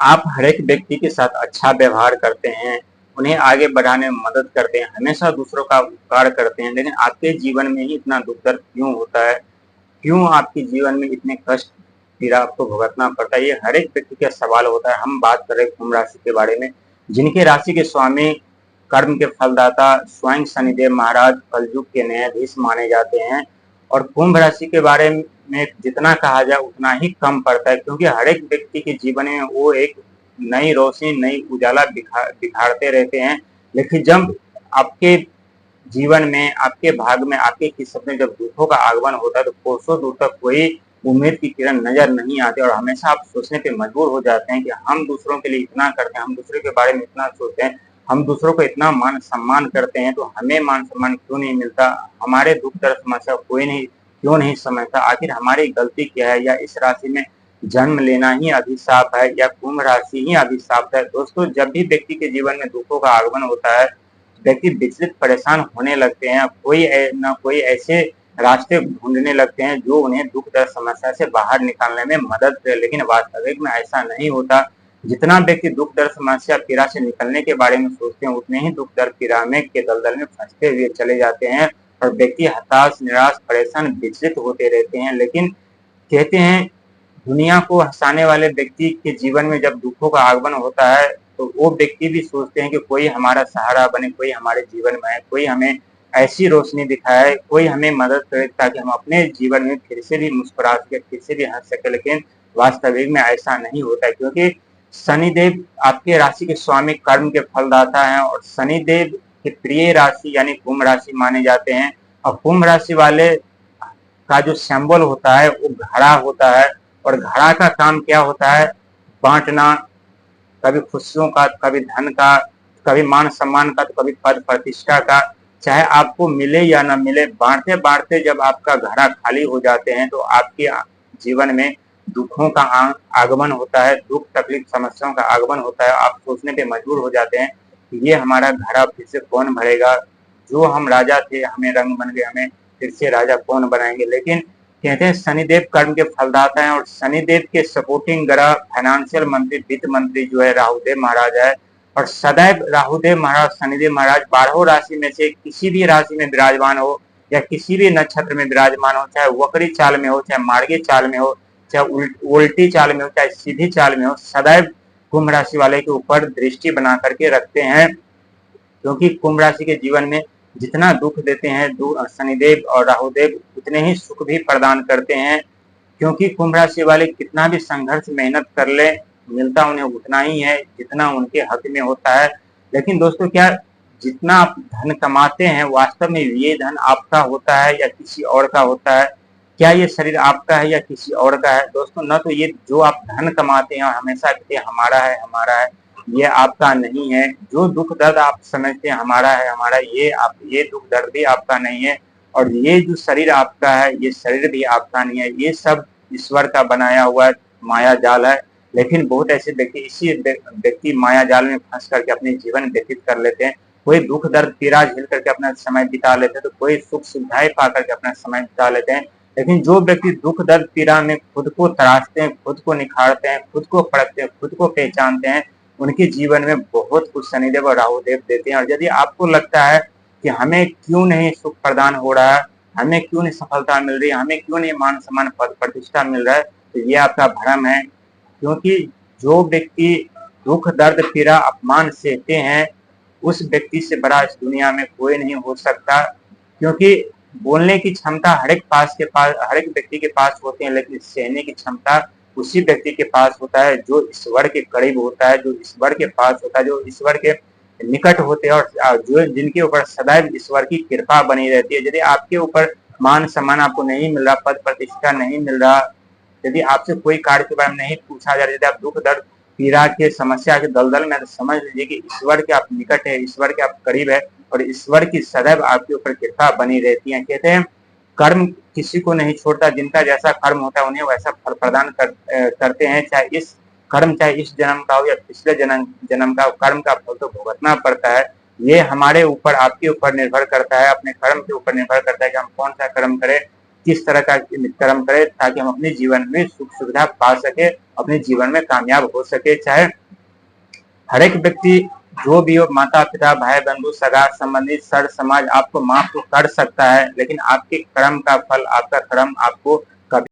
आप हर एक व्यक्ति के साथ अच्छा व्यवहार करते हैं, उन्हें आगे बढ़ाने में मदद करते हैं, हमेशा दूसरों का उपकार करते हैं, लेकिन आपके जीवन में ही इतना दुख दर्द क्यों होता है? क्यों आपके जीवन में इतने कष्ट पीड़ा आपको भुगतना पड़ता है? ये हर एक व्यक्ति का सवाल होता है। हम बात कर रहे हैं कुंभ राशि के बारे में, जिनके राशि के स्वामी कर्म के फलदाता स्वयं शनिदेव महाराज कलयुग के न्यायाधीश माने जाते हैं। और कुंभ राशि के बारे में जितना कहा जाए उतना ही कम पड़ता है, क्योंकि हर एक व्यक्ति के जीवन में वो एक नई रोशनी, नई उजाला दिखाते रहते हैं। लेकिन जब आपके जीवन में, आपके भाग में, आपके किस्मत में जब दुखों का आगमन होता है तो कोसों दूर तक कोई उम्मीद की किरण नजर नहीं आती और हमेशा आप सोचने पे मजबूर हो जाते हैं कि हम दूसरों के लिए इतना करते हैं, हम दूसरों के बारे में इतना सोचते हैं, हम दूसरों को इतना मान सम्मान करते हैं, तो हमें मान सम्मान क्यों नहीं मिलता? हमारे दुख दर्द समस्या कोई नहीं क्यों नहीं समझता? आखिर हमारी गलती क्या है? या इस राशि में जन्म लेना ही अभिशाप है, या कुंभ राशि ही अभिशाप है? दोस्तों, जब भी व्यक्ति के जीवन में दुखों का आगमन होता है, व्यक्ति विचलित परेशान होने लगते हैं, कोई न कोई ऐसे रास्ते ढूंढने लगते हैं जो उन्हें दुख दर्द समस्या से बाहर निकालने में मदद करे, लेकिन वास्तविक में ऐसा नहीं होता। जितना व्यक्ति दुख दर्द समस्या पीड़ा से निकलने के बारे में सोचते हैं, उतने ही दुख दर्द पीड़ा में के दलदल में फंसते हुए चले जाते हैं और व्यक्ति हताश, निराश, परेशान, विचलित होते रहते हैं। लेकिन कहते हैं, दुनिया को हंसाने वाले व्यक्ति के जीवन में जब दुखों का आगमन होता है तो वो व्यक्ति भी सोचते हैं कि कोई हमारा सहारा बने, कोई हमारे जीवन में है, कोई हमें ऐसी रोशनी दिखाए, कोई हमें मदद करे ताकि हम अपने जीवन में फिर से भी मुस्कुरा सके, फिर से भी हंस सके। लेकिन वास्तविक में ऐसा नहीं होता है, क्योंकि शनिदेव आपके राशि के स्वामी कर्म के फलदाता हैं और शनिदेव के प्रिय राशि यानी कुंभ राशि माने जाते हैं। और कुंभ राशि वाले का जो सिंबल होता है वो घड़ा होता है, और घड़ा का काम क्या होता है? बांटना, कभी खुशियों का, कभी धन का, कभी मान सम्मान का, तो कभी पद प्रतिष्ठा का। चाहे आपको मिले या ना मिले, बांटते बांटते जब आपका घड़ा खाली हो जाते हैं तो आपके जीवन में दुखों का आगमन होता है, दुख तकलीफ समस्याओं का आगमन होता है। आप सोचने पे मजबूर हो जाते हैं कि ये हमारा घड़ा फिर से कौन भरेगा? जो हम राजा थे हमें रंग बन गए, हमें फिर से राजा कौन बनाएंगे? लेकिन कहते हैं शनिदेव कर्म के फलदाता हैं और शनिदेव के सपोर्टिंग ग्रह फाइनेंशियल मंत्री, वित्त मंत्री जो है राहुदेव महाराज है। और सदैव राहुदेव महाराज, शनिदेव महाराज 12 राशि में से किसी भी राशि में विराजमान हो या किसी भी नक्षत्र में विराजमान हो, चाहे वक्री चाल में हो, चाहे मार्गी चाल में हो, चाहे उल्टी चाल में हो, चाहे सीधी चाल में हो, सदैव कुंभ राशि वाले के ऊपर दृष्टि बना करके रखते हैं। क्योंकि कुंभ राशि के जीवन में जितना दुख देते हैं शनिदेव और राहुदेव, उतने ही सुख भी प्रदान करते हैं। क्योंकि कुंभ राशि वाले कितना भी संघर्ष मेहनत कर ले, मिलता उन्हें उतना ही है जितना उनके हक में होता है। लेकिन दोस्तों, क्या जितना आप धन कमाते हैं वास्तव में ये धन आपका होता है या किसी और का होता है? क्या ये शरीर आपका है या किसी और का है? दोस्तों, न तो ये जो आप धन कमाते हैं और हमेशा कहते हैं हमारा है हमारा है, ये आपका नहीं है। जो दुख दर्द आप समझते हैं हमारा है हमारा, ये दुख दर्द भी आपका नहीं है। और ये जो शरीर आपका है, ये शरीर भी आपका नहीं है। ये सब ईश्वर का बनाया हुआ माया जाल है। लेकिन बहुत ऐसे व्यक्ति इसी व्यक्ति माया जाल में फंस करके अपने जीवन व्यतीत कर लेते हैं। कोई दुख दर्द पीड़ा झेल करके अपना समय बिता लेते हैं, तो कोई सुख सुविधाएं पा करके अपना समय बिता लेते हैं। लेकिन जो व्यक्ति दुख दर्द पीड़ा में खुद को तराशते हैं, खुद को निखारते हैं, खुद को परखते हैं, खुद को पहचानते हैं, उनके जीवन में बहुत कुछ शनिदेव और राहुदेव देते हैं। और यदि आपको लगता है कि हमें क्यों नहीं सुख प्रदान हो रहा है, हमें क्यों नहीं सफलता मिल रही है, हमें क्यों नहीं मान सम्मान पद प्रतिष्ठा मिल रहा है, तो ये आपका भ्रम है। क्योंकि जो व्यक्ति दुख दर्द पीड़ा अपमान सहते हैं, उस व्यक्ति से बड़ा इस दुनिया में कोई नहीं हो सकता। क्योंकि बोलने की क्षमता हर एक व्यक्ति के पास होती है, लेकिन सहने की क्षमता उसी व्यक्ति के पास होता है जो ईश्वर के करीब होता है, जो ईश्वर के पास होता है, जो ईश्वर के निकट होते हैं और जो जिनके ऊपर सदैव ईश्वर की कृपा बनी रहती है। यदि आपके ऊपर मान सम्मान आपको नहीं मिल रहा, पद प्रतिष्ठा नहीं मिल रहा, यदि आपसे कोई कार्य के बारे में नहीं पूछा जा रहा, यदि आप दुख दर्द पीड़ा के समस्या के दलदल में, तो समझ लीजिए कि ईश्वर के आप निकट है, ईश्वर के आप करीब है और ईश्वर की सदैव आपके ऊपर कृपा बनी रहती है। कहते हैं कर्म किसी को नहीं छोड़ता, जिनका जैसा कर्म होता है उन्हें वैसा फल प्रदान करते हैं। चाहे इस जन्म का हो या पिछले जन्म का हो, कर्म का फल तो भुगतना पड़ता है। ये हमारे ऊपर, आपके ऊपर निर्भर करता है, अपने कर्म के ऊपर निर्भर करता है कि हम कौन सा कर्म करें, किस तरह का कर्म करें ताकि हम अपने जीवन में सुख सुविधा पा सके, अपने जीवन में कामयाब हो सके। चाहे हर एक व्यक्ति जो भी हो, माता पिता भाई बंधु सगा संबंधी सर समाज आपको माफ तो कर सकता है, लेकिन आपके कर्म का फल, आपका कर्म आपको